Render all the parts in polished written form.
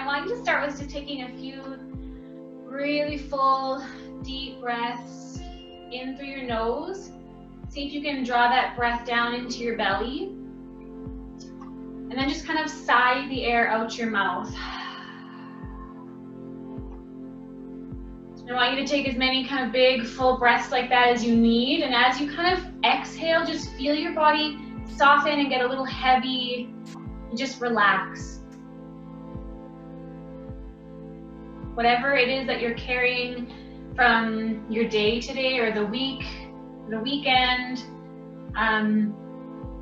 want you to start with just taking a few really full, deep breaths in through your nose. See if you can draw that breath down into your belly. And then just kind of sigh the air out your mouth. I want you to take as many kind of big, full breaths like that as you need. And as you kind of exhale, just feel your body soften and get a little heavy. And just relax. Whatever it is that you're carrying from your day today or the week, the weekend,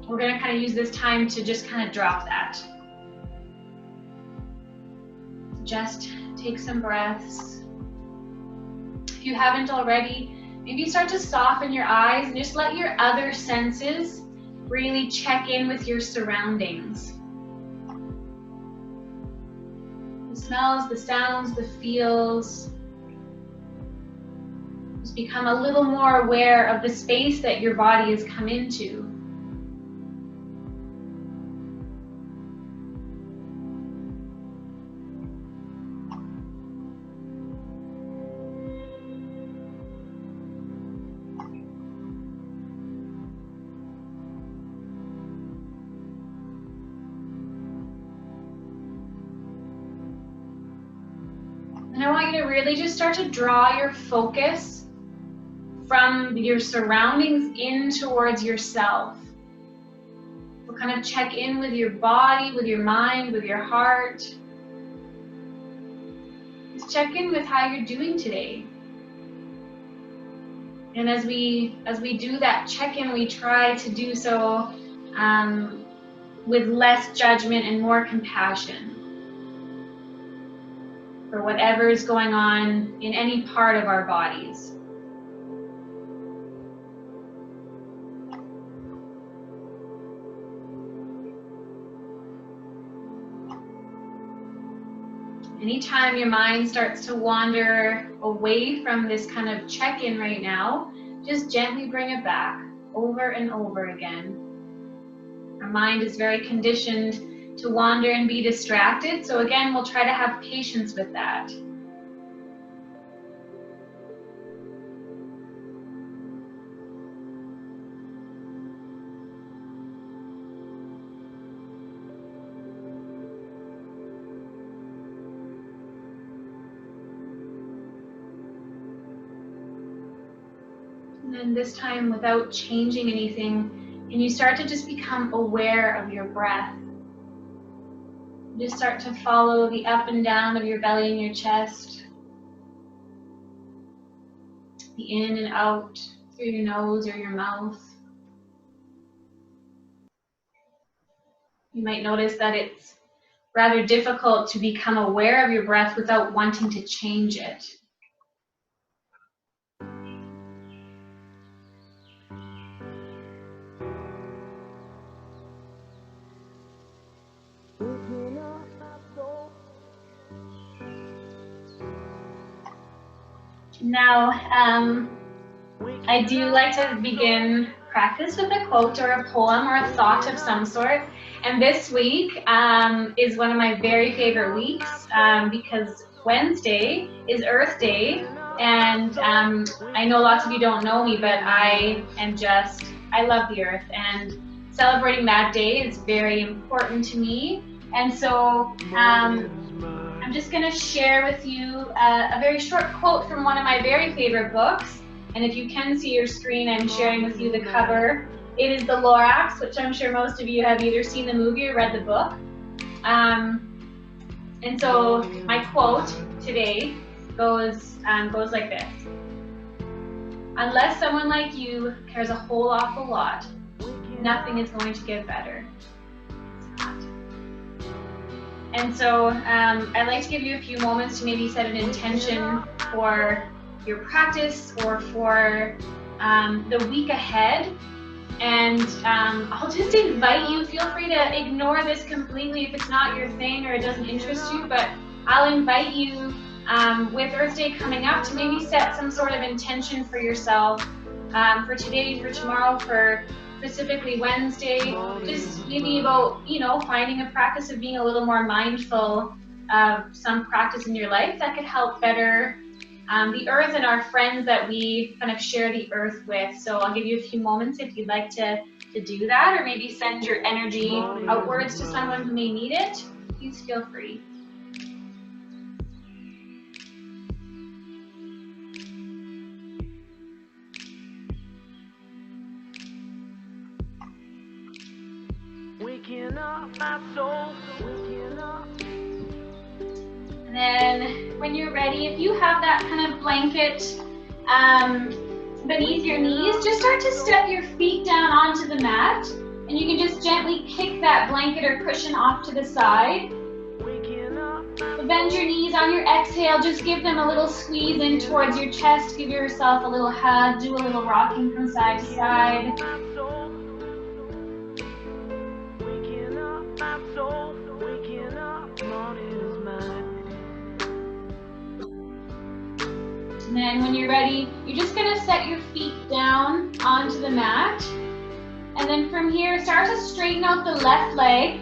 we're going to kind of use this time to just kind of drop that. Just take some breaths. If you haven't already, maybe start to soften your eyes and just let your other senses really check in with your surroundings. The smells, the sounds, the feels. Just become a little more aware of the space that your body has come into. And I want you to really just start to draw your focus from your surroundings in towards yourself. We'll kind of check in with your body, with your mind, with your heart. Just check in with how you're doing today. And as we do that check-in, we try to do so with less judgment and more compassion for whatever is going on in any part of our bodies. Anytime your mind starts to wander away from this kind of check-in right now, just gently bring it back over and over again. Our mind is very conditioned to wander and be distracted, so again, we'll try to have patience with that. And then this time, without changing anything, and you start to just become aware of your breath. Just start to follow the up and down of your belly and your chest. The in and out through your nose or your mouth. You might notice that it's rather difficult to become aware of your breath without wanting to change it. Now, I do like to begin practice with a quote or a poem or a thought of some sort. And this week is one of my very favorite weeks because Wednesday is Earth Day. And I know lots of you don't know me, but I love the earth. And celebrating that day is very important to me. And so I'm just going to share with you a very short quote from one of my very favorite books. And if you can see your screen, I'm sharing with you the cover. It is The Lorax, which I'm sure most of you have either seen the movie or read the book. And so my quote today goes like this. Unless someone like you cares a whole awful lot, nothing is going to get better. It's not. And so I'd like to give you a few moments to maybe set an intention for your practice or for the week ahead. And I'll just invite you, feel free to ignore this completely if it's not your thing or it doesn't interest you, but I'll invite you with Earth Day coming up to maybe set some sort of intention for yourself for today, for tomorrow, for specifically Wednesday, just maybe about, finding a practice of being a little more mindful some practice in your life that could help better the earth and our friends that we kind of share the earth with. So I'll give you a few moments if you'd like to do that, or maybe send your energy outwards to someone who may need it. Please feel free. Waking up my soul, waking up. And then when you're ready, if you have that kind of blanket beneath your knees, just start to step your feet down onto the mat, and you can just gently kick that blanket or cushion off to the side. Bend your knees on your exhale, just give them a little squeeze in towards your chest, give yourself a little hug, do a little rocking from side to side. And then when you're ready, you're just going to set your feet down onto the mat. And then from here, start to straighten out the left leg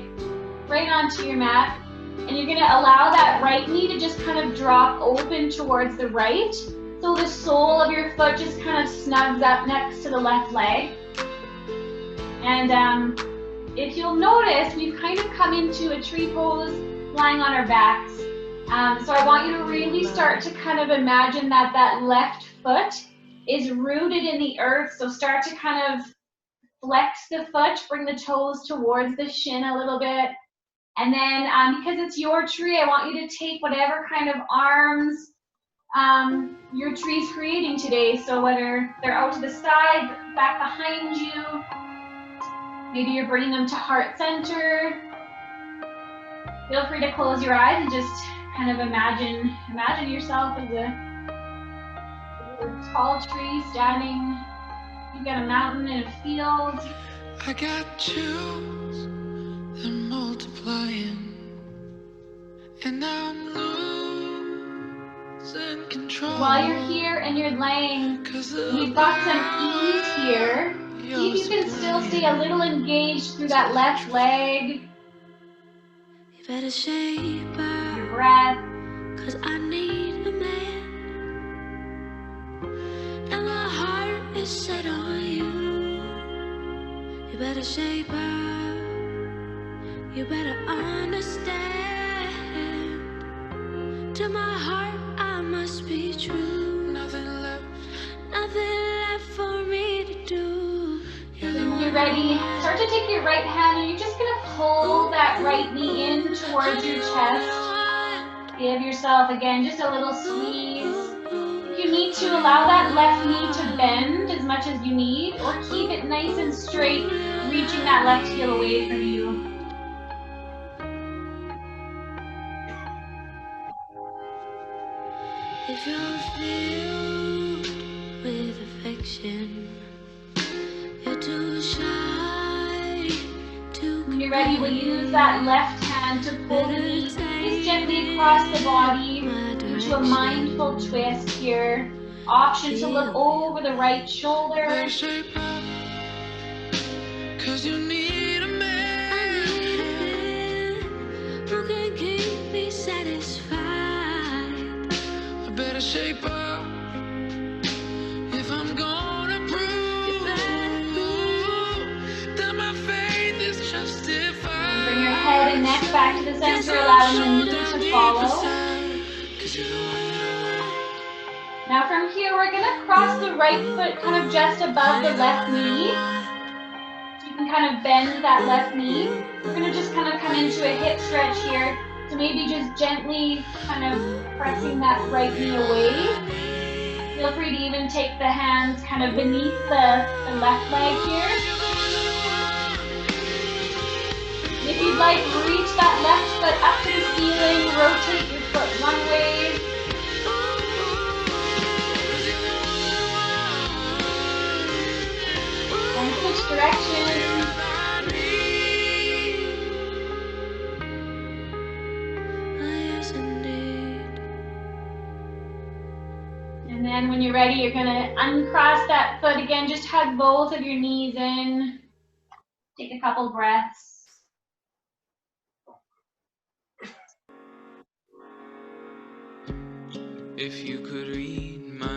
right onto your mat. And you're going to allow that right knee to just kind of drop open towards the right. So the sole of your foot just kind of snugs up next to the left leg. And if you'll notice, we've kind of come into a tree pose lying on our backs. So I want you to really start to kind of imagine that that left foot is rooted in the earth. So start to kind of flex the foot, bring the toes towards the shin a little bit. And then because it's your tree, I want you to take whatever kind of arms your tree's creating today. So whether they're out to the side, back behind you, maybe you're bringing them to heart center. Feel free to close your eyes and just kind of imagine yourself as a tall tree standing. You've got a mountain and a field. I got chills, they're multiplying, and I'm losing control. While you're here and you're laying, you've got some ease here. See if you can still stay a little engaged through that left leg. You better shape up your breath. 'Cause I need a man, and my heart is set on you. You better shape up. You better understand. To my heart, I must be true. Nothing left for me to do. When you're ready, start to take your right hand and you're just going to pull that right knee in towards your chest. Give yourself, again, just a little squeeze. If you need to, allow that left knee to bend as much as you need, or keep it nice and straight, reaching that left heel away from you. If you're filled with affection, you're too shy to. When you're ready, we'll use that left hand to pull the knee just gently across the body into a mindful twist here. Option to look over the right shoulder. Cause you need a man who can keep me satisfied. I better shape up if I'm gonna prove that my faith is justified. Bring your head and neck back to the center, allowing the knee to follow. Now from here, we're going to cross the right foot kind of just above the left knee. So you can kind of bend that left knee. We're going to just kind of come into a hip stretch here. So maybe just gently kind of pressing that right knee away. Feel free to even take the hands kind of beneath the left leg here. If you'd like, reach that left foot up to the ceiling, rotate your foot one way. And switch directions. And then when you're ready, you're going to uncross that foot again. Just hug both of your knees in. Take a couple breaths.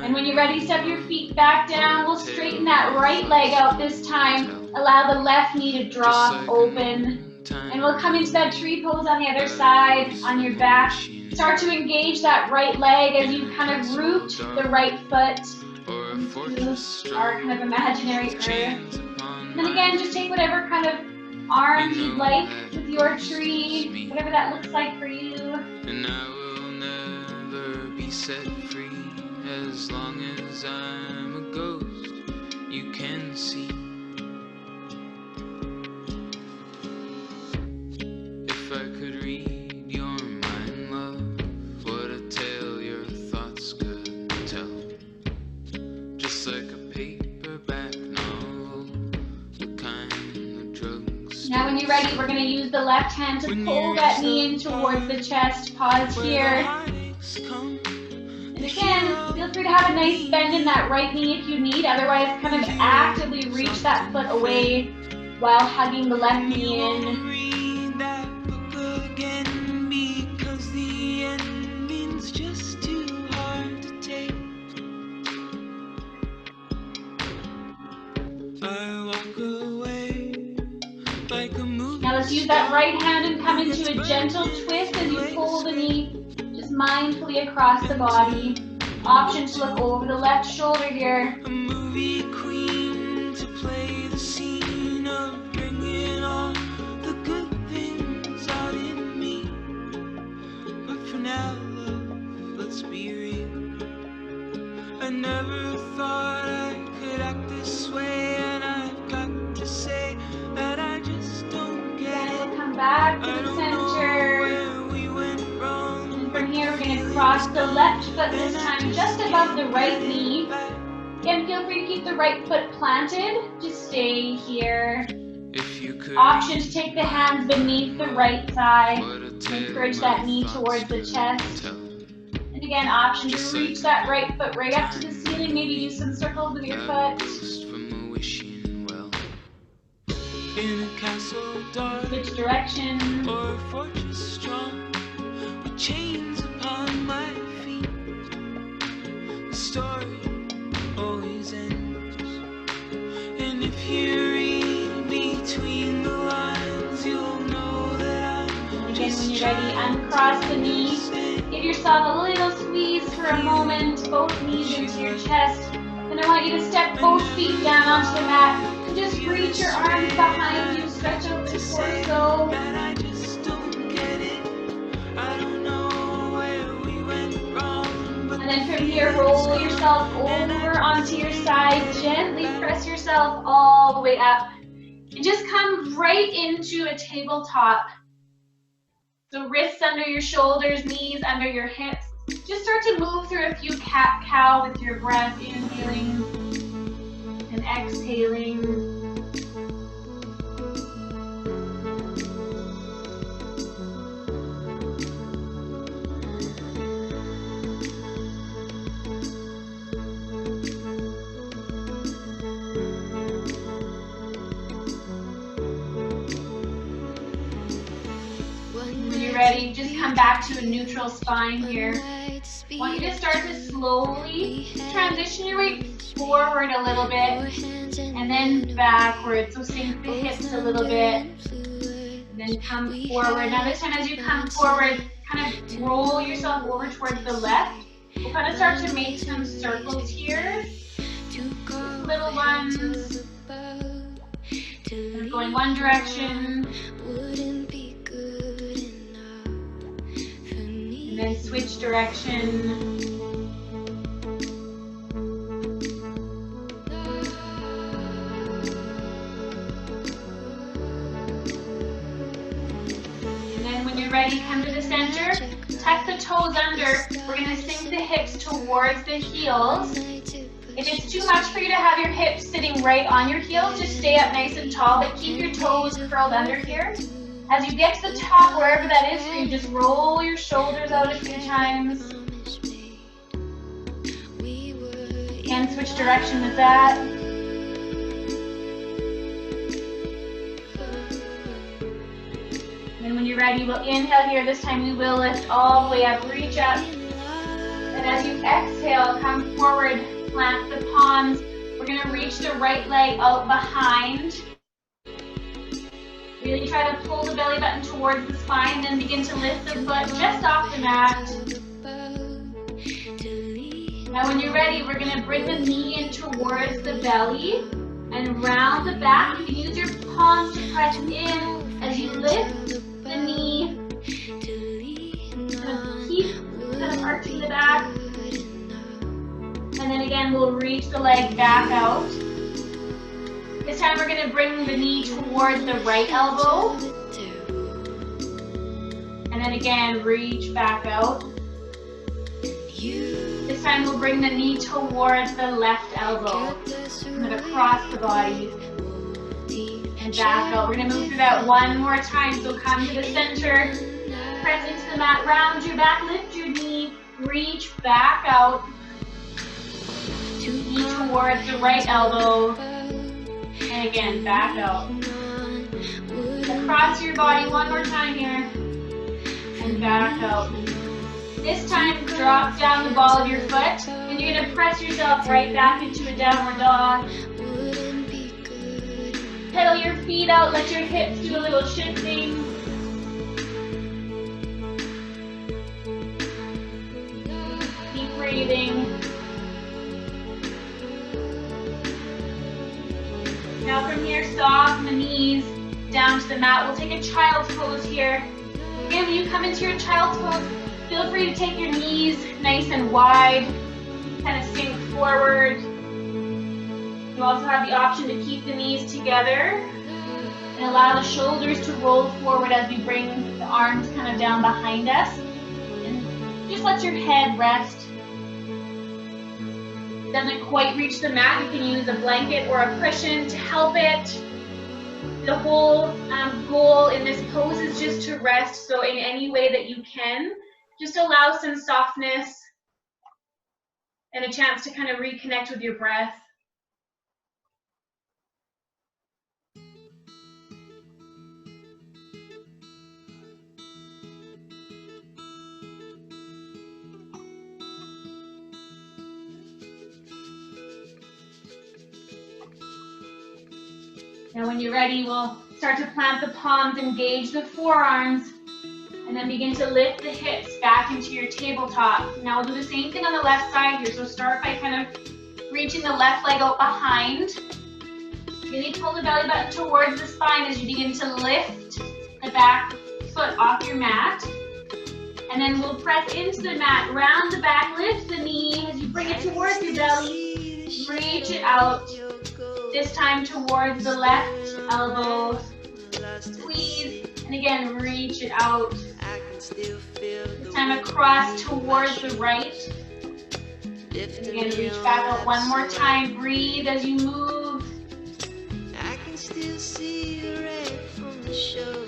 And when you're ready, step your feet back down. We'll straighten that right leg out this time. Allow the left knee to drop open. And we'll come into that tree pose on the other side, on your back. Start to engage that right leg as you kind of root the right foot into our kind of imaginary earth. And then again, just take whatever kind of arm you'd like with your tree, whatever that looks like for you. And I will never be set free as long as I'm a ghost you can see. If I could read your mind, love, what a tale your thoughts could tell. Just like a paperback novel, the kind of drugs. Now when you're ready, we're going to use the left hand to pull that knee in towards the chest. Pause here. And again, feel free to have a nice bend in that right knee if you need. Otherwise, kind of actively reach that foot away while hugging the left knee in. Read that book again because the ending's just too hard to take. I walk away like a movie. Now let's use that right hand and come into a gentle twist as you pull the knee just mindfully across the body. Option to look over the left shoulder here. A movie queen to play the scene of bringing all the good things out in me. But for now, love, let's be real. I never thought I could act this way, and I've got to say that I just don't get Then it. we'll come back to I the don't know center. where we went wrong. And from here, we're going to cross the left foot this time just above the right knee. Again, feel free to keep the right foot planted. Just stay here. If you could Option to take the hands beneath the right thigh. what a tale Encourage my that knee thoughts towards the could chest. tell. And again, option to reach that right foot right up to the ceiling. Maybe do some circles with your foot. Ghost from a wishing well. In a castle dark Switch direction. or a fortress strong, with chains upon my feet. The story always ends. And if you read between the lines, you'll know that I'm Again, when just you're ready, uncross the knee. Give yourself a little squeeze for a moment, both knees into your chest. Then I want you to step both feet down onto the mat. And just reach your arms behind you, stretch out the torso. that I just don't get it. I don't know where we went wrong, but And then from here, roll yourself over onto your side. Gently press yourself all the way up. And just come right into a tabletop. So wrists under your shoulders, knees under your hips. Just start to move through a few cat-cow with your breath, inhaling and exhaling. When you're ready, just come back to a neutral spine here. I want you to start to slowly transition your weight forward a little bit and then backwards. So sink the hips a little bit and then come forward. Now this time as you come forward, kind of roll yourself over towards the left. We'll kind of start to make some circles here. Just little ones. We're going one direction. And then switch direction. And then when you're ready, come to the center. Tuck the toes under. We're going to sink the hips towards the heels. If it's too much for you to have your hips sitting right on your heels, just stay up nice and tall, but keep your toes curled under here. As you get to the top, wherever that is for you, just roll your shoulders out a few times. And switch direction with that. And when you're ready, we'll inhale here. This time we will lift all the way up, reach up. And as you exhale, come forward, plant the palms. We're gonna reach the right leg out behind. Really try to pull the belly button towards the spine, then begin to lift the foot just off the mat. Now when you're ready, we're gonna bring the knee in towards the belly and round the back. You can use your palms to press in as you lift the knee. Keep kind of arching the back. And then again, we'll reach the leg back out. This time we're going to bring the knee towards the right elbow. And then again, reach back out. This time we'll bring the knee towards the left elbow. I'm going to cross the body. And back out. We're going to move through that one more time. So come to the center. Press into the mat, round your back, lift your knee, reach back out. Knee towards the right elbow. And again, back out. Across your body one more time here. And back out. This time, drop down the ball of your foot. And you're going to press yourself right back into a downward dog. Pedal your feet out, let your hips do a little shifting. Keep breathing. Now from here, soften the knees down to the mat. We'll take a child's pose here. Again, when you come into your child's pose, feel free to take your knees nice and wide, kind of sink forward. You also have the option to keep the knees together and allow the shoulders to roll forward as we bring the arms kind of down behind us. And just let your head rest. Doesn't quite reach the mat, you can use a blanket or a cushion to help it. The whole goal in this pose is just to rest, so in any way that you can, just allow some softness and a chance to kind of reconnect with your breath. Now when you're ready, we'll start to plant the palms, engage the forearms, and then begin to lift the hips back into your tabletop. Now we'll do the same thing on the left side here. So start by kind of reaching the left leg out behind. Really pull the belly button towards the spine as you begin to lift the back foot off your mat. And then we'll press into the mat, round the back, lift the knee as you bring it towards your belly, reach it out. This time towards the left elbow, squeeze, and again reach it out. This time across towards the right. And again reach back out one more time, breathe as you move. I can still see the red from the show.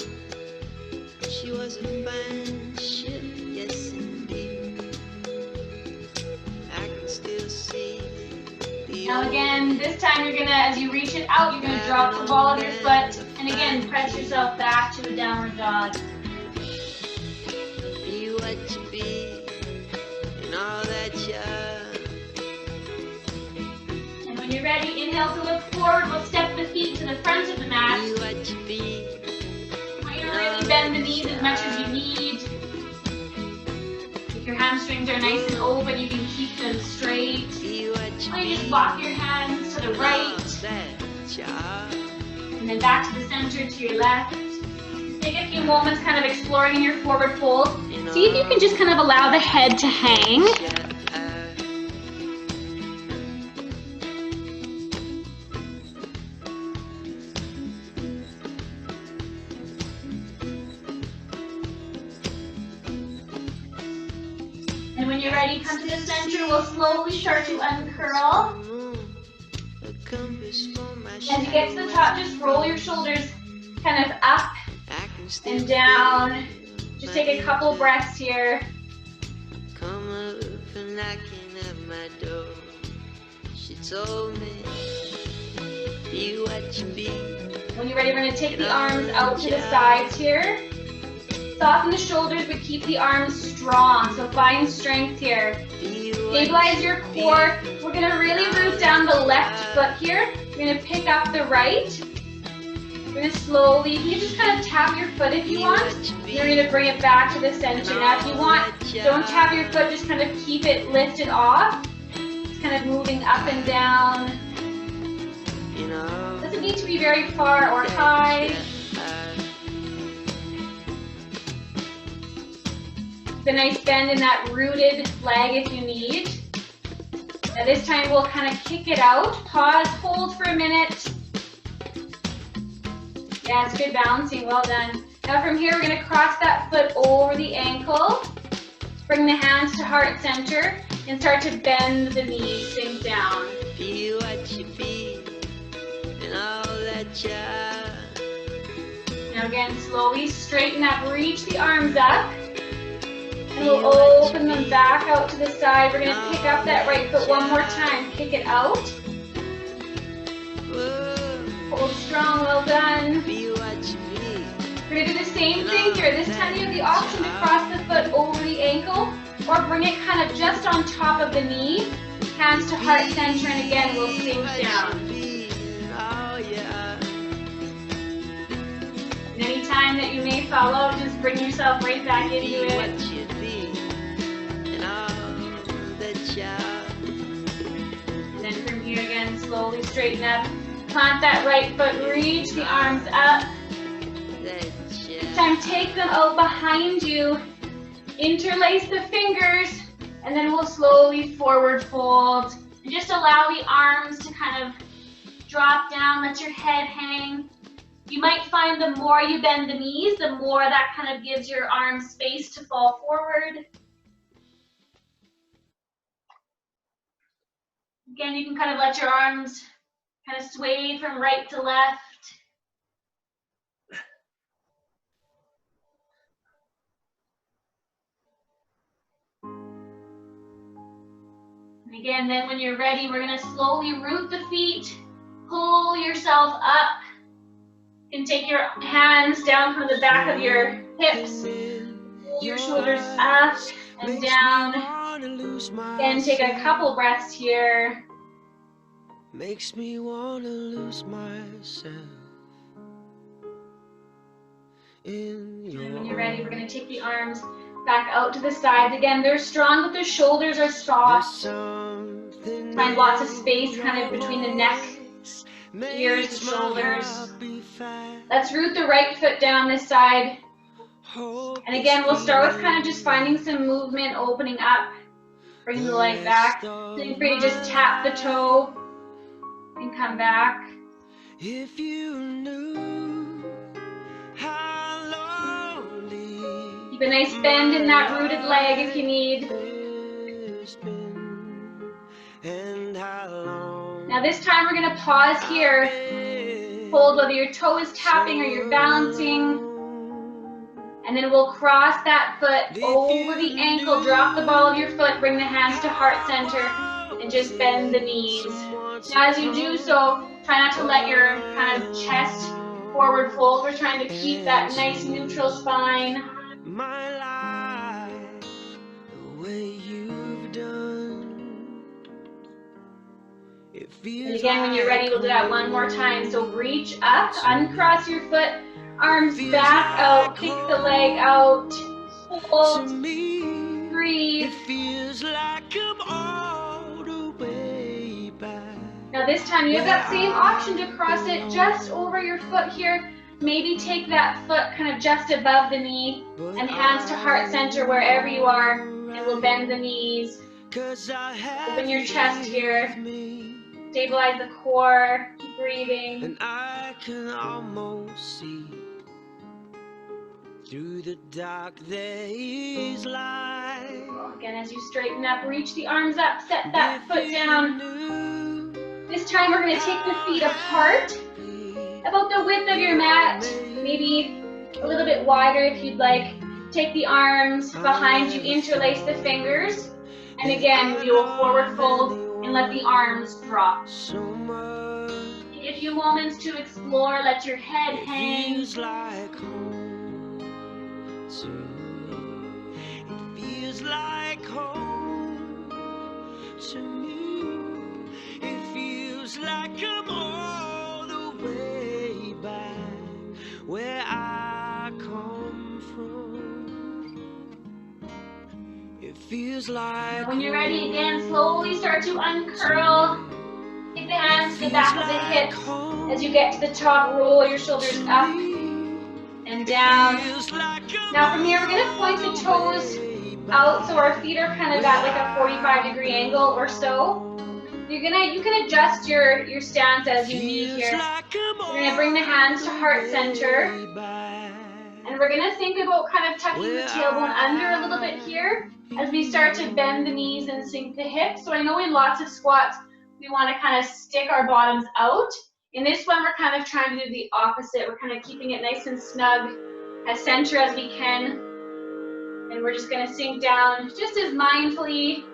She was a fine ship, yes indeed. I can still see. Now again, this time you're gonna, as you reach it out, you're gonna drop the ball of your foot, and again, press yourself back to a downward dog. Be what you be, and all that you are. And when you're ready, inhale to look forward. We'll step the feet to the front of the mat. Be what you be. You're gonna really bend the knees as much as you need. If your hamstrings are nice and open, you can keep them straight. Or you just walk your hands to the right, and then back to the center to your left. Take a few moments kind of exploring in your forward fold. See if you can just kind of allow the head to hang. And when you're ready, come to the center. We'll slowly start to uncurl. As you get to the top, just roll your shoulders kind of up and down. Just take a couple breaths here. Come up and knocking at my door. She told me, be what you be. When you're ready, we're going to take the arms out to the sides here. Soften the shoulders, but keep the arms strong. So find strength here. Stabilize your core. We're gonna really root down the left foot here. You're gonna pick up the right. We're gonna slowly, you can just kind of tap your foot if you want. You're gonna bring it back to the center. Now if you want, don't tap your foot, just kind of keep it lifted off. Just kind of moving up and down. Doesn't need to be very far or high. A nice bend in that rooted leg if you need. Now this time we'll kind of kick it out. Pause, hold for a minute. Yeah, it's good balancing, well done. Now from here we're going to cross that foot over the ankle. Bring the hands to heart center and start to bend the knees, sink down. Be what you be and all that you are. Now again, slowly straighten up, reach the arms up. And we'll open them back out to the side. We're going to pick up that right foot one more time. Kick it out. Hold strong, well done. We're going to do the same thing here. This time you have the option to cross the foot over the ankle or bring it kind of just on top of the knee. Hands to heart center, and again we'll sink down. And any time that you may fall out, just bring yourself right back into it. And then from here again, slowly straighten up. Plant that right foot, reach the arms up. This time take them out behind you. Interlace the fingers, and then we'll slowly forward fold. And just allow the arms to kind of drop down, let your head hang. You might find the more you bend the knees, the more that kind of gives your arms space to fall forward. Again, you can kind of let your arms kind of sway from right to left. And again, then when you're ready, we're going to slowly root the feet, pull yourself up, and take your hands down from the back of your hips, pull your shoulders up and down. Again, take a couple breaths here. Makes me wanna lose myself in your. And when you're ready, we're going to take the arms back out to the sides. Again, they're strong, but the shoulders are soft. Find lots of space kind of between the neck, ears, shoulders. Let's root the right foot down this side. And again, we'll start with kind of just finding some movement, opening up. Bring the leg back. Feel free to just tap the toe and come back. If you knew how lonely. Keep a nice bend in that rooted leg if you need. Now this time we're going to pause here. Hold whether your toe is tapping or you're balancing. And then we'll cross that foot over the ankle, drop the ball of your foot, bring the hands to heart center, and just bend the knees. Now as you do so, try not to let your kind of chest forward fold. We're trying to keep that nice neutral spine. My life, the way you've done. It feels. And again, when you're ready, we'll do that one more time. So reach up, uncross your foot, arms back out, kick the leg out, hold, breathe. It feels like I'm all the way back. Now this time you have that same option to cross it just over your foot here. Maybe take that foot kind of just above the knee and hands to heart center wherever you are, and we'll bend the knees. Open your chest here. Stabilize the core, keep breathing. And I can almost see through the dark there is light. Again, as you straighten up, reach the arms up, set that foot down. This time we're going to take the feet apart, about the width of your mat, maybe a little bit wider if you'd like. Take the arms behind you, interlace the fingers, and again, do a forward fold and let the arms drop. Take a few moments to explore, let your head hang. too. It feels like home to me. It feels like I'm all the way back where I come from. It feels like When you're ready again, slowly start to uncurl. Take the hands to the back of the hips. As you get to the top, roll your shoulders up and down. Now from here, we're going to point the toes out so our feet are kind of at like a 45-degree angle or so. You can adjust your stance as you need here. We're going to bring the hands to heart center. And we're going to think about kind of tucking the tailbone under a little bit here as we start to bend the knees and sink the hips. So I know in lots of squats, we want to kind of stick our bottoms out. In this one, we're kind of trying to do the opposite. We're kind of keeping it nice and snug, as center as we can. And we're just going to sink down just as mindfully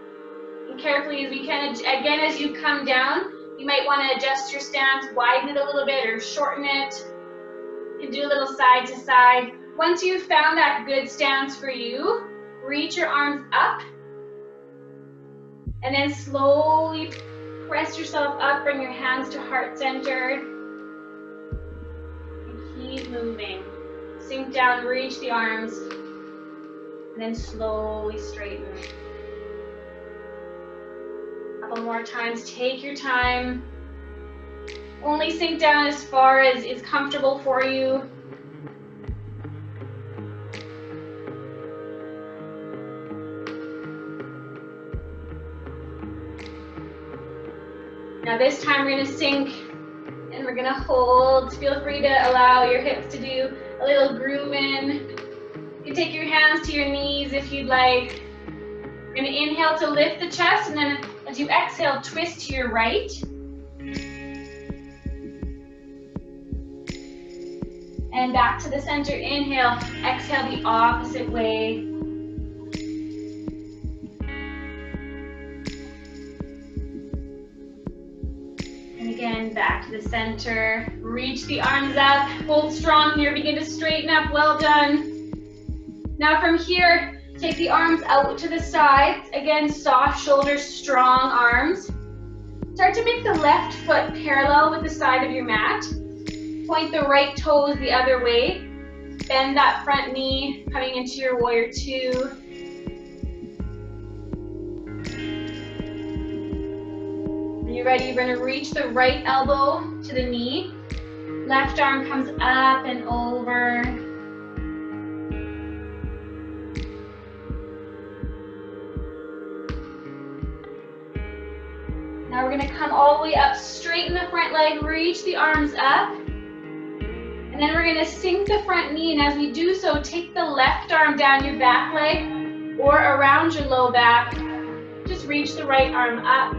and carefully as we can. Again, as you come down, you might want to adjust your stance, widen it a little bit or shorten it. You can do a little side to side. Once you've found that good stance for you, reach your arms up. And then slowly press yourself up, bring your hands to heart center. And keep moving. Sink down, reach the arms. And then slowly straighten. A couple more times, take your time. Only sink down as far as is comfortable for you. Now this time we're going to sink and we're going to hold. Feel free to allow your hips to do a little groove in. You can take your hands to your knees if you'd like. We're going to inhale to lift the chest, and then as you exhale, twist to your right. And back to the center. Inhale, exhale the opposite way. And again, back to the center. Reach the arms up. Hold strong here. Begin to straighten up. Well done. Now from here, take the arms out to the sides. Again, soft shoulders, strong arms. Start to make the left foot parallel with the side of your mat. Point the right toes the other way. Bend that front knee, coming into your warrior two. When you're ready, you're going to reach the right elbow to the knee. Left arm comes up and over. Now we're going to come all the way up, straighten the front leg, reach the arms up. And then we're going to sink the front knee, and as we do so, take the left arm down your back leg or around your low back. Just reach the right arm up.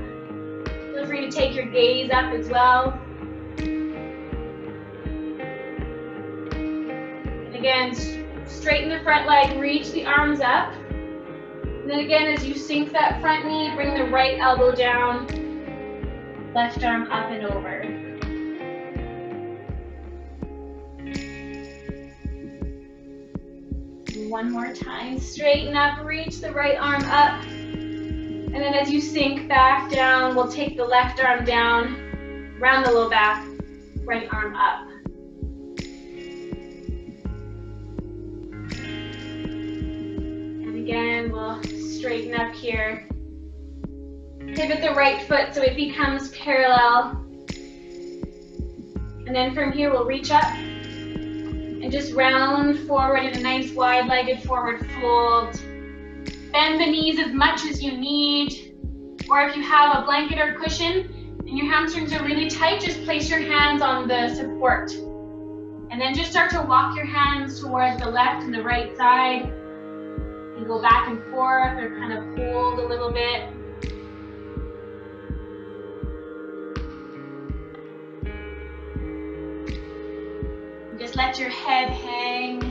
Feel free to take your gaze up as well. And again, straighten the front leg, reach the arms up. And then again, as you sink that front knee, bring the right elbow down, left arm up and over. One more time, straighten up, reach the right arm up. And then as you sink back down, we'll take the left arm down, round the low back, right arm up. And again, we'll straighten up here. Pivot the right foot so it becomes parallel. And then from here, we'll reach up and just round forward in a nice wide-legged forward fold. Bend the knees as much as you need. Or if you have a blanket or cushion and your hamstrings are really tight, just place your hands on the support. And then just start to walk your hands towards the left and the right side. You go back and forth or kind of hold a little bit. Just let your head hang.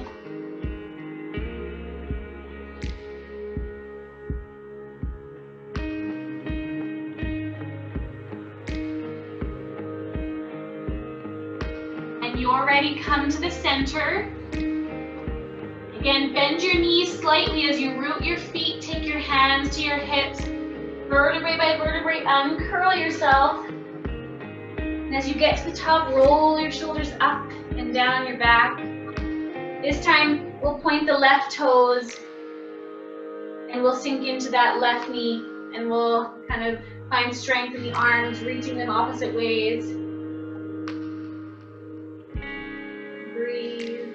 And you're ready, come to the center. Again, Again, bend your knees slightly as you root your feet. Take your hands to your hips. Vertebrae by vertebrae, uncurl yourself. And as you get to the top, roll your shoulders up and down your back. This time, we'll point the left toes and we'll sink into that left knee and we'll kind of find strength in the arms, reaching them opposite ways. Breathe.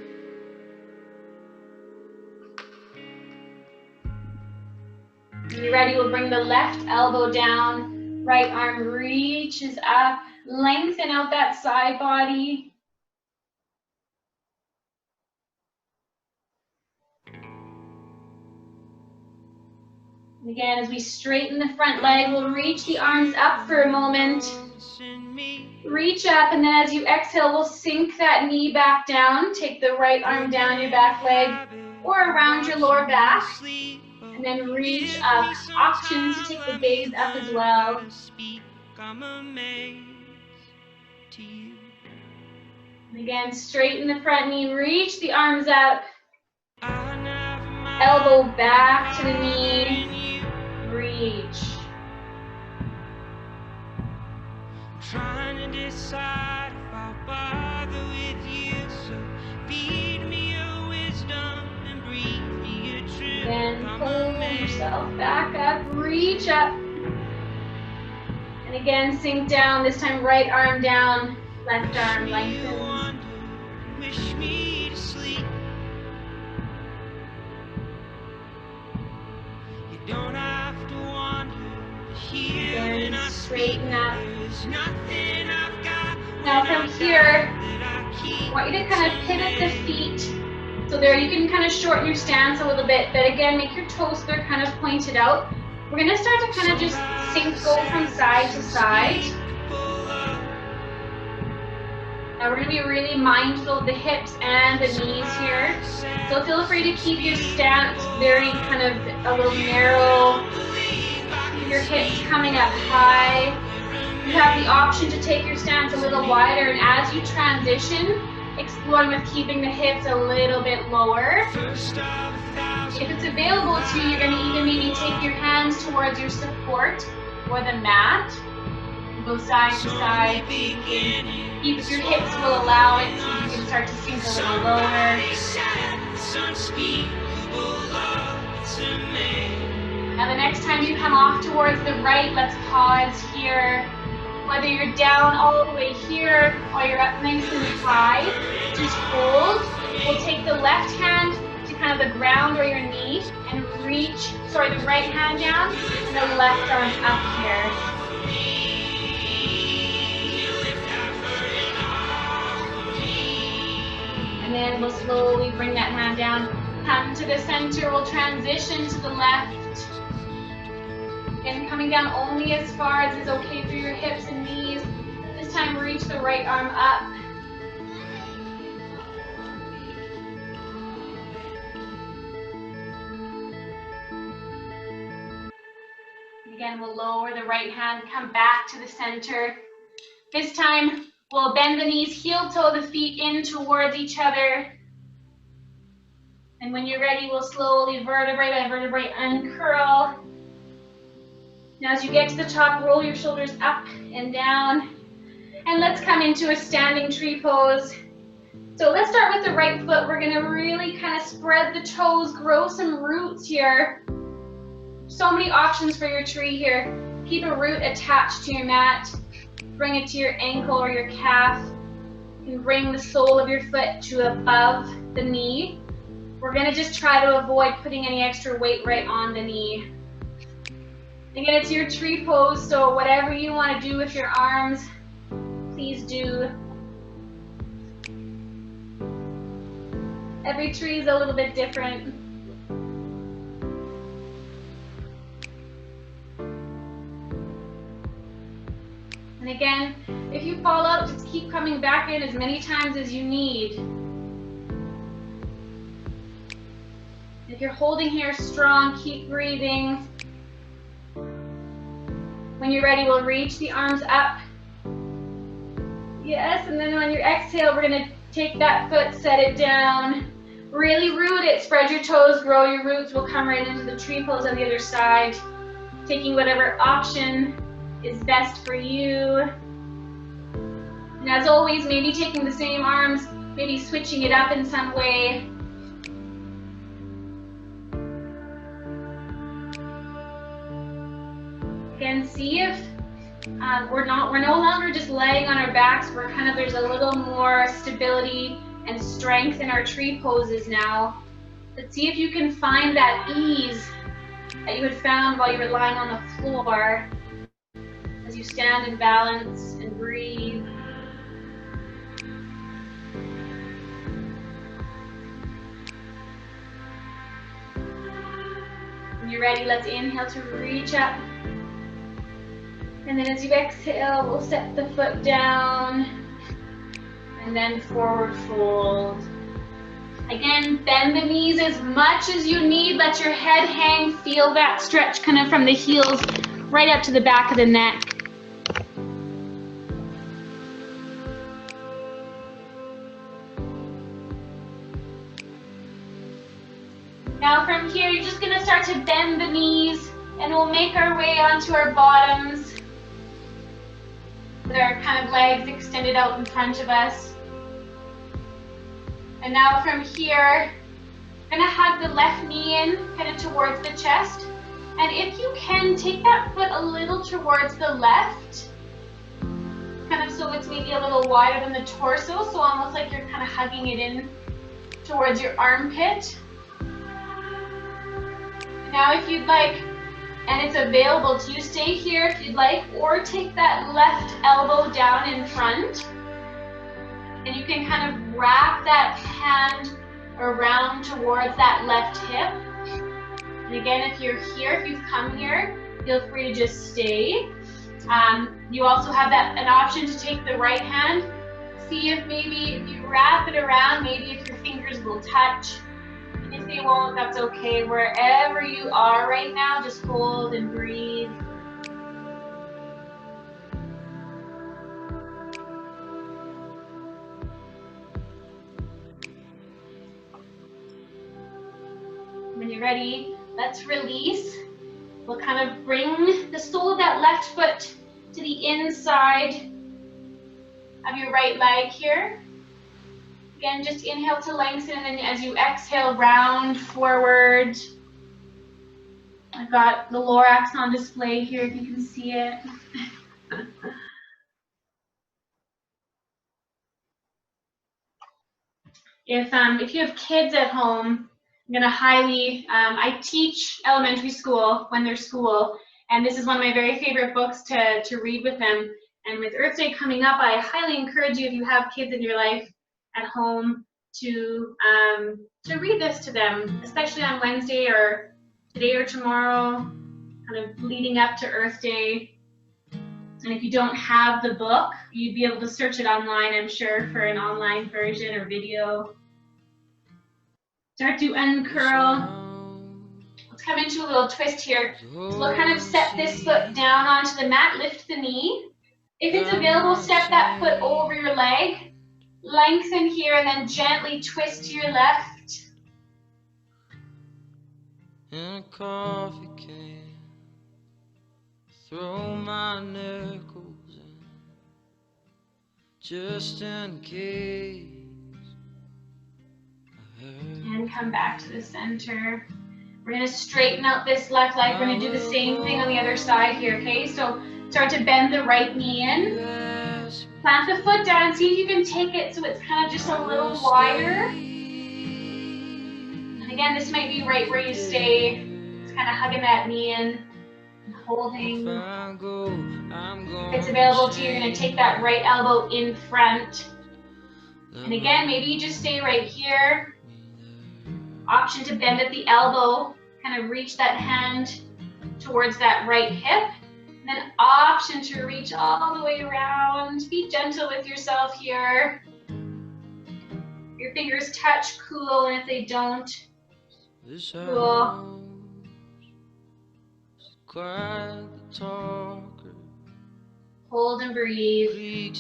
When you're ready, we'll bring the left elbow down, right arm reaches up, lengthen out that side body. And again, as we straighten the front leg, we'll reach the arms up for a moment. Reach up, and then as you exhale, we'll sink that knee back down. Take the right arm down your back leg or around your lower back. And then reach up. Option to take the gaze up as well. And again, straighten the front knee, reach the arms up. Elbow back to the knee. Reach. Trying to decide if I'll bother with you, so feed me your wisdom and breathe me your truth. Then pull yourself back up, reach up. And again, sink down, this time right arm down, left arm lengthens. Wish me to sleep. You don't have to wonder here when I straighten up. There's nothing I've got. Now from here, I want you to kind of pivot the feet. So there you can kind of shorten your stance a little bit, but again, make your toes they're kind of pointed out. We're gonna start to kind of just go from side to side. Now we're gonna be really mindful of the hips and the knees here. So feel free to keep your stance very kind of a little narrow. Keep your hips coming up high. You have the option to take your stance a little wider, and as you transition, exploring with keeping the hips a little bit lower. If it's available to you, you're going to even maybe take your hands towards your support or the mat. Go side to side. Even your hips will allow it, so you can start to sink a little lower. Now the next time you come off towards the right, let's pause here. Whether you're down all the way here or you're up nice and high, just hold. We'll take the left hand to kind of the ground or your knee and reach, the right hand down and the left arm up here. And then we'll slowly bring that hand down, come to the center, we'll transition to the left. And coming down only as far as is okay for your hips and knees. This time reach the right arm up. Again, we'll lower the right hand, come back to the center. This time, we'll bend the knees, heel toe the feet in towards each other. And when you're ready, we'll slowly vertebrae by vertebrae uncurl. Now as you get to the top, roll your shoulders up and down. And let's come into a standing tree pose. So let's start with the right foot. We're gonna really kind of spread the toes, grow some roots here. So many options for your tree here. Keep a root attached to your mat. Bring it to your ankle or your calf. You can bring the sole of your foot to above the knee. We're gonna just try to avoid putting any extra weight right on the knee. Again, it's your tree pose, so whatever you want to do with your arms, please do. Every tree is a little bit different. And again, if you fall out, just keep coming back in as many times as you need. If you're holding here strong, keep breathing. When you're ready, we'll reach the arms up. Yes, and then on your exhale, we're gonna take that foot, set it down. Really root it. Spread your toes, grow your roots. We'll come right into the tree pose on the other side, taking whatever option is best for you. And as always, maybe taking the same arms, maybe switching it up in some way. Again, see if we're no longer just laying on our backs. We're there's a little more stability and strength in our tree poses now. But see if you can find that ease that you had found while you were lying on the floor as you stand and balance and breathe. When you're ready, let's inhale to reach up. And then as you exhale, we'll set the foot down and then forward fold. Again, bend the knees as much as you need. Let your head hang. Feel that stretch from the heels right up to the back of the neck. Now from here, you're just gonna start to bend the knees and we'll make our way onto our bottoms with our legs extended out in front of us. And now from here, I'm gonna hug the left knee in towards the chest. And if you can, take that foot a little towards the left, so it's maybe a little wider than the torso, so almost like you're hugging it in towards your armpit. Now if you'd like, and it's available to you, stay here if you'd like, or take that left elbow down in front. And you can wrap that hand around towards that left hip. And again, if you're here, if you've come here, feel free to just stay. You also have an option to take the right hand. See if you wrap it around, maybe if your fingers will touch. And if they won't, that's okay. Wherever you are right now, just hold and breathe. When you're ready, let's release. We'll bring the sole of that left foot to the inside of your right leg here. Again, just inhale to lengthen, and then as you exhale, round forward. I've got the Lorax on display here if you can see it. If you have kids at home, I'm going to I teach elementary school when they're school, and this is one of my very favorite books to read with them. And with Earth Day coming up, I highly encourage you, if you have kids in your life at home, to read this to them, especially on Wednesday or today or tomorrow, leading up to Earth Day. And if you don't have the book, you'd be able to search it online, I'm sure, for an online version or video. Start to uncurl. Let's come into a little twist here. So we'll set this foot down onto the mat, lift the knee. If it's available, step that foot over your leg. Lengthen here and then gently twist to your left. In a coffee can, throw my nickels in, just in case. And come back to the center. We're going to straighten out this left leg. We're going to do the same thing on the other side here, okay? So start to bend the right knee in. Plant the foot down and see if you can take it so it's just a little wider. And again, this might be right where you stay. It's hugging that knee in and holding. If it's available to you, you're going to take that right elbow in front. And again, maybe you just stay right here. Option to bend at the elbow, reach that hand towards that right hip. And then option to reach all the way around. Be gentle with yourself here. Your fingers touch, cool, and if they don't, cool. Hold and breathe.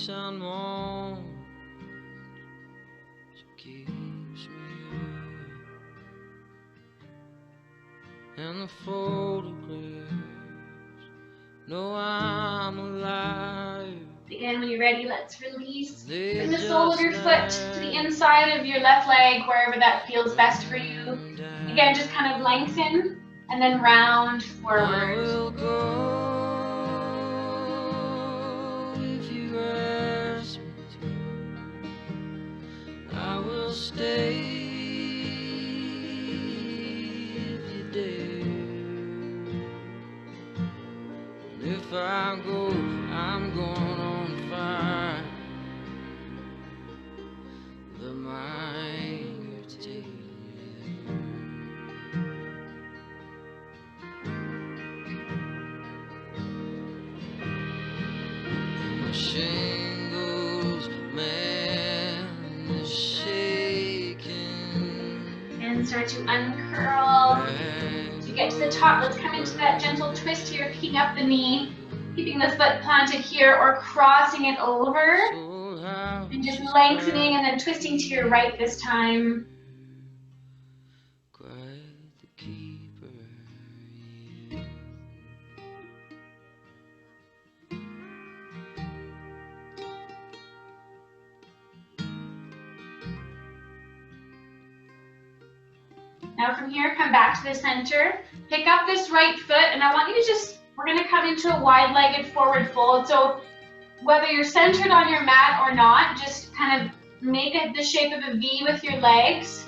and the photographs know I'm alive. Again, when you're ready, let's release. Bring the sole of your foot to the inside of your left leg, wherever that feels best for you. Again, just kind of lengthen and then round I forward. will go if you ask me to. I will stay if you dare. And if I go, I'm going on fire. The mind to take you. The shingles, man, is shaking. And start to uncurl. As you get to the top, let's come into that gentle twist here, picking up the knee, keeping the foot planted here or crossing it over. And just lengthening and then twisting to your right this time. Quite the keeper. Now from here, come back to the center. Pick up this right foot, and I want you to just, we're going to come into a wide-legged forward fold. So whether you're centered on your mat or not, just kind of make it the shape of a V with your legs.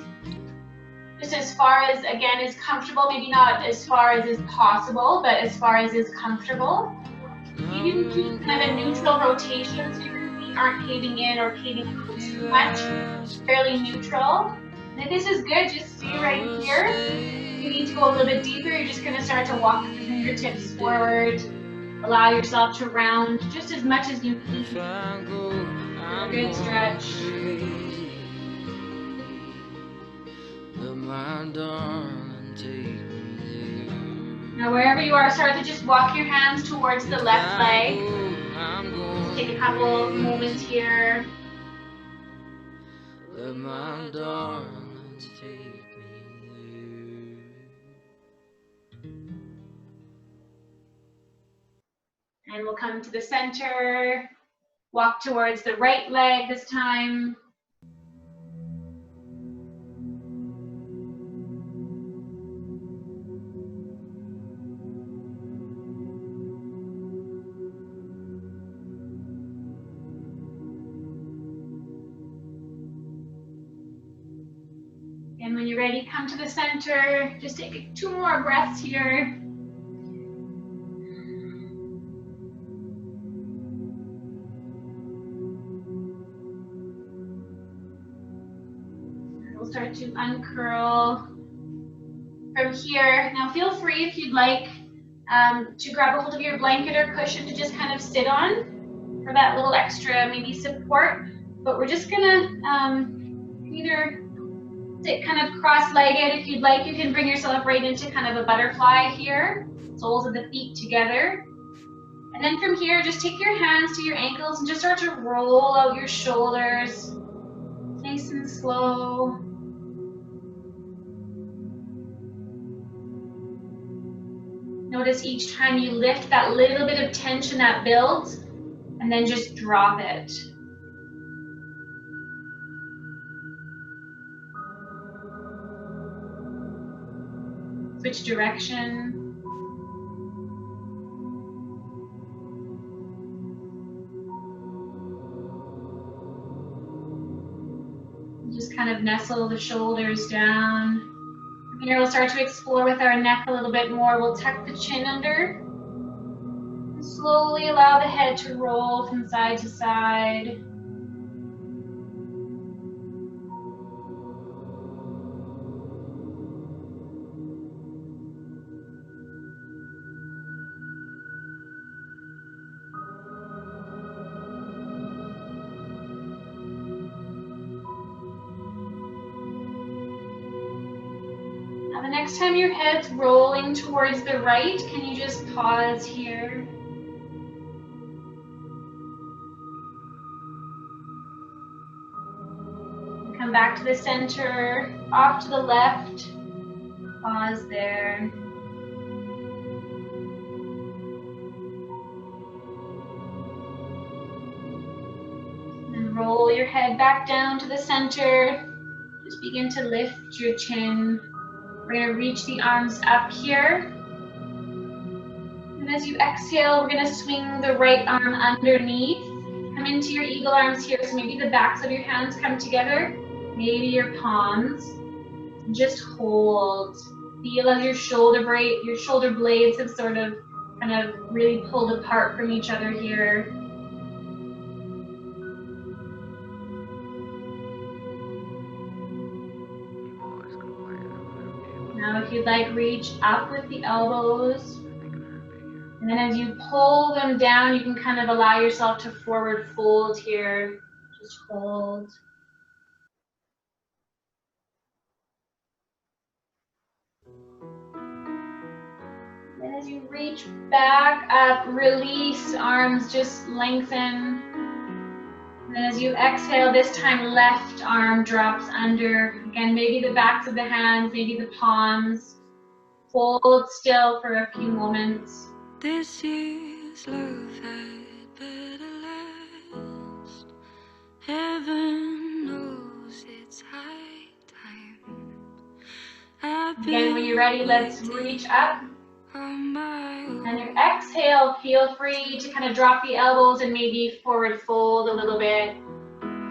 Just as far as, again, is comfortable. Maybe not as far as is possible, but as far as is comfortable. You can keep kind of a neutral rotation so your feet aren't caving in or caving out too much. Fairly neutral. And if this is good, just stay right here. If you need to go a little bit deeper, you're just going to start to walk the fingertips forward. Allow yourself to round just as much as you need. Good stretch. Now wherever you are, start to just walk your hands towards the left leg. Just take a couple moments here. Let my darlings take me there. And we'll come to the center. Walk towards the right leg this time. And when you're ready, come to the center. Just take 2 more breaths here. We'll start to uncurl from here. Now feel free, if you'd like, to grab a hold of your blanket or cushion to just kind of sit on for that little extra maybe support. But we're just gonna either sit kind of cross-legged. If you'd like, you can bring yourself right into kind of a butterfly here. Soles of the feet together. And then from here, just take your hands to your ankles and just start to roll out your shoulders. Nice and slow. Notice each time you lift that little bit of tension that builds, and then just drop it. Switch direction. Just kind of nestle the shoulders down. From here, we'll start to explore with our neck a little bit more. We'll tuck the chin under. And slowly allow the head to roll from side to side. The next time your head's rolling towards the right, can you just pause here? Come back to the center, off to the left, pause there. pull your head back down to the center. Just begin to lift your chin. We're going to reach the arms up here. And as you exhale, we're going to swing the right arm underneath. Come into your eagle arms here. So maybe the backs of your hands come together. Maybe your palms. Just hold. Feel as your shoulder blades have sort of kind of really pulled apart from each other here. Now if you'd like, reach up with the elbows. And then as you pull them down, you can kind of allow yourself to forward fold here. Just hold. And as you reach back up, release, arms just lengthen. And then as you exhale, this time left arm drops under. Again, maybe the backs of the hands, maybe the palms. Hold still for a few moments. This is love had better last. Heaven knows it's high time. Again, when you're ready, let's reach up. And your exhale, feel free to kind of drop the elbows and maybe forward fold a little bit.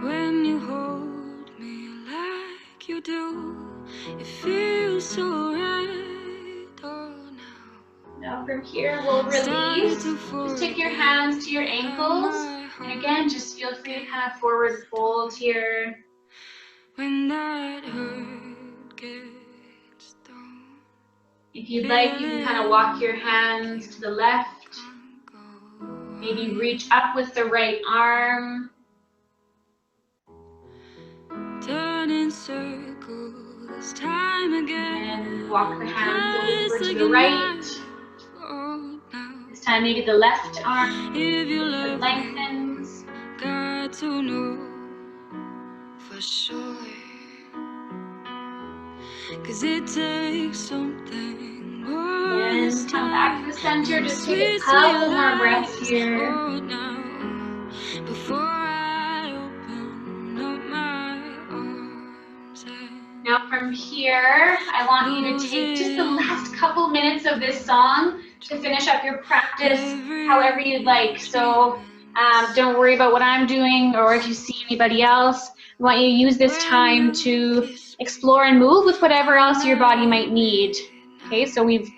When you hold me like you do, it feels so right. Oh, now from here, we'll release. Just take your hands to your ankles. And again, just feel free to kind of forward fold here. When that hurt gets done. If you'd like, you can kind of walk your hands to the left. Maybe reach up with the right arm. Turn in circles time again. And walk the hands over to the right. This time maybe the left arm lengthens. Got to know for sure. 'Cause it takes something more. And come back to the center. Just take a couple more breaths here. Before I open up my arms. Now from here, I want you to take just the last couple minutes of this song to finish up your practice however you'd like. So don't worry about what I'm doing or if you see anybody else. I want you to use this time to explore and move with whatever else your body might need. Okay, so we've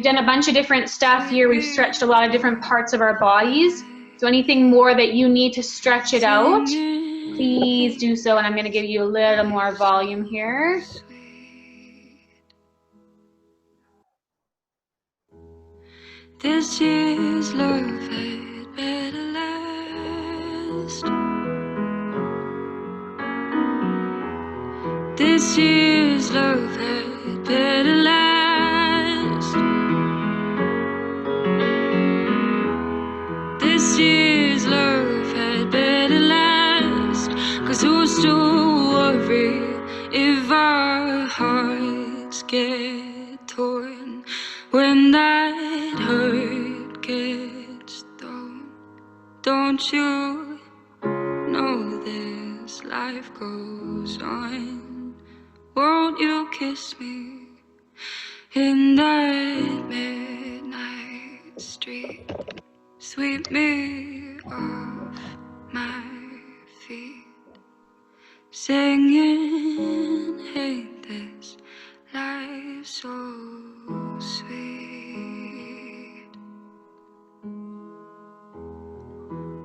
done a bunch of different stuff here. We've stretched a lot of different parts of our bodies. So anything more that you need to stretch it out, please do so. And I'm going to give you a little more volume here. This is love had better last. This year's love had better last. This year's love had better last. 'Cause who's to worry if our hearts get torn when that hurt gets thrown? Don't you know this life goes on? Won't you kiss me in that midnight street? Sweep me off my feet, singing, ain't this life so sweet?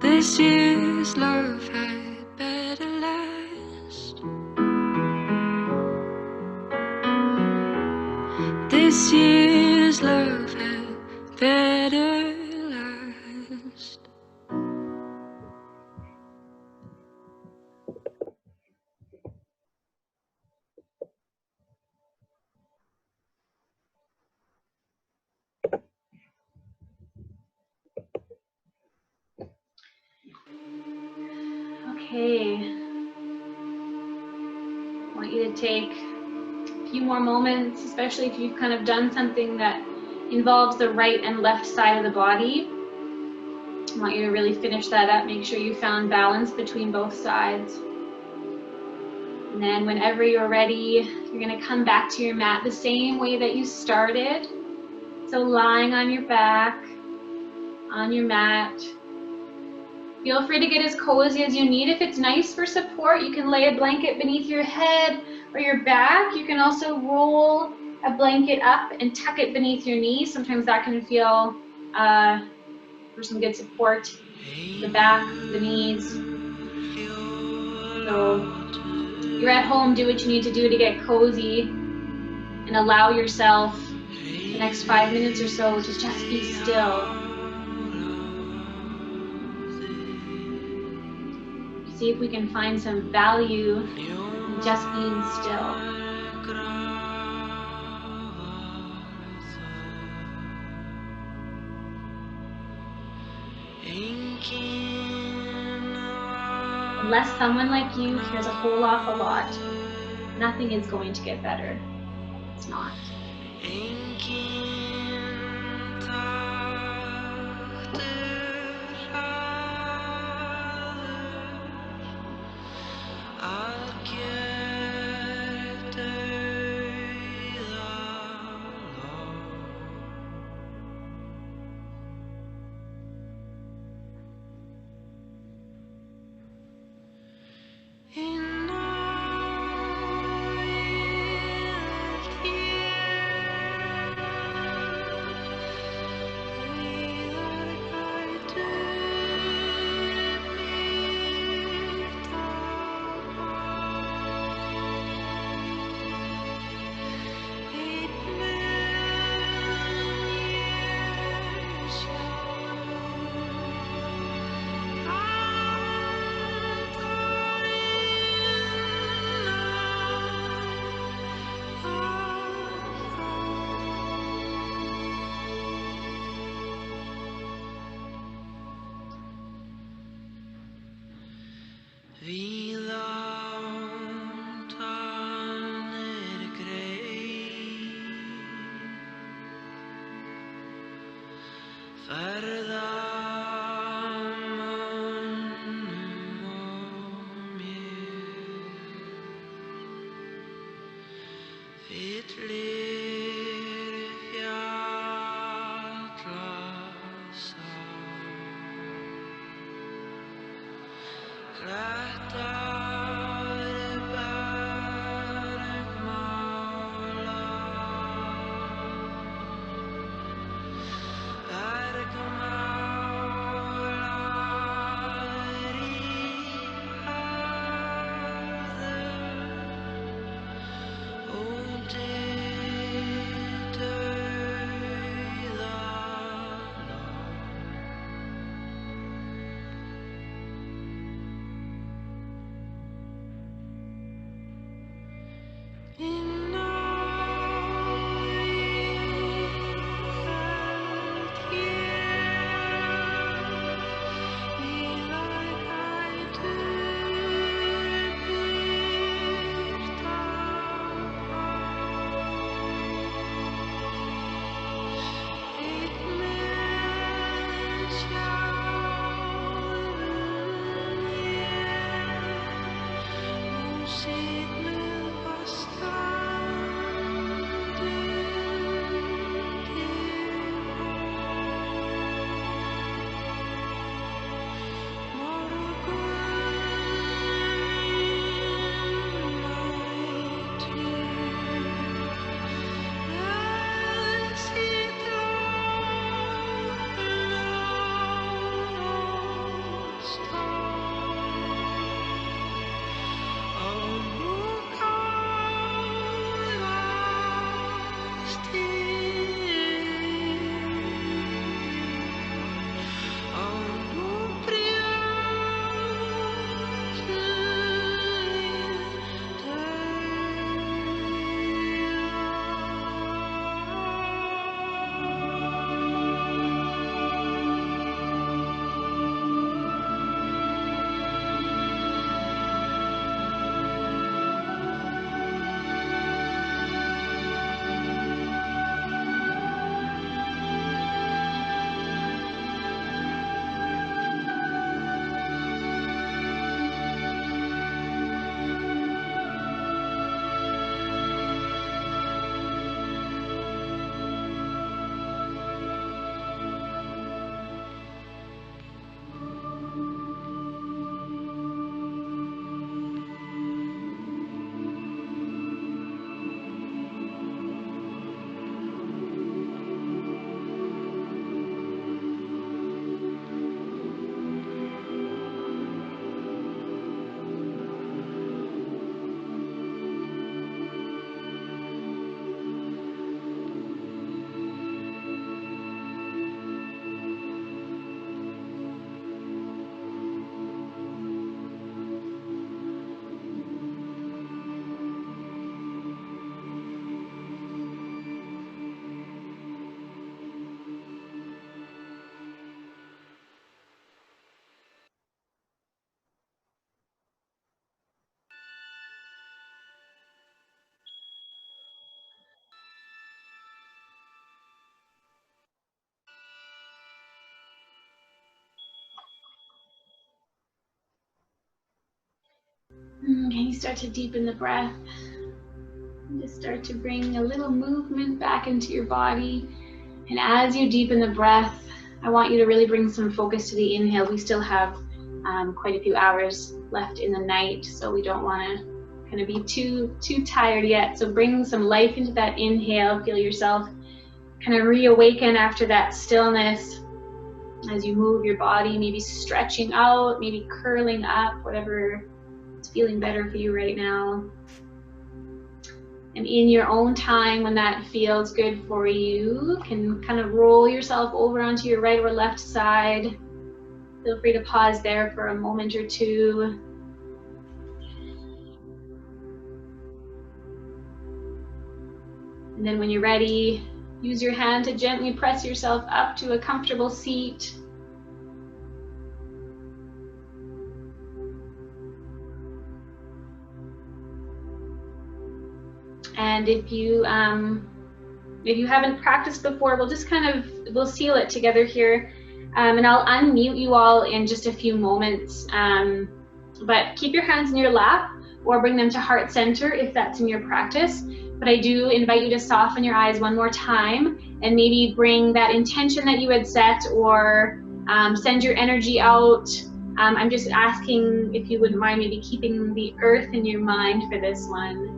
This year's love had better last. This year's love had better last. Okay. I want you to take a few more moments, especially if you've kind of done something that involves the right and left side of the body. I want you to really finish that up. Make sure you found balance between both sides. And then whenever you're ready, you're going to come back to your mat the same way that you started. So lying on your back, on your mat. Feel free to get as cozy as you need. If it's nice for support, you can lay a blanket beneath your head or your back. You can also roll a blanket up and tuck it beneath your knees. Sometimes that can feel for some good support. The back, the knees. So you're at home, do what you need to do to get cozy and allow yourself the next 5 minutes or so to just be still. See if we can find some value in just being still. Unless someone like you cares a whole awful lot, nothing is going to get better. It's not. Can you start to deepen the breath? And just start to bring a little movement back into your body. And as you deepen the breath, I want you to really bring some focus to the inhale. We still have quite a few hours left in the night, so we don't want to kind of be too tired yet. So bring some life into that inhale. Feel yourself kind of reawaken after that stillness as you move your body, maybe stretching out, maybe curling up, whatever is feeling better for you right now. And in your own time, when that feels good for you, can kind of roll yourself over onto your right or left side. Feel free to pause there for a moment or two. And then when you're ready, use your hand to gently press yourself up to a comfortable seat. And if you haven't practiced before, we'll seal it together here. And I'll unmute you all in just a few moments. But keep your hands in your lap or bring them to heart center if that's in your practice. But I do invite you to soften your eyes one more time and maybe bring that intention that you had set, or send your energy out. I'm just asking if you wouldn't mind maybe keeping the earth in your mind for this one.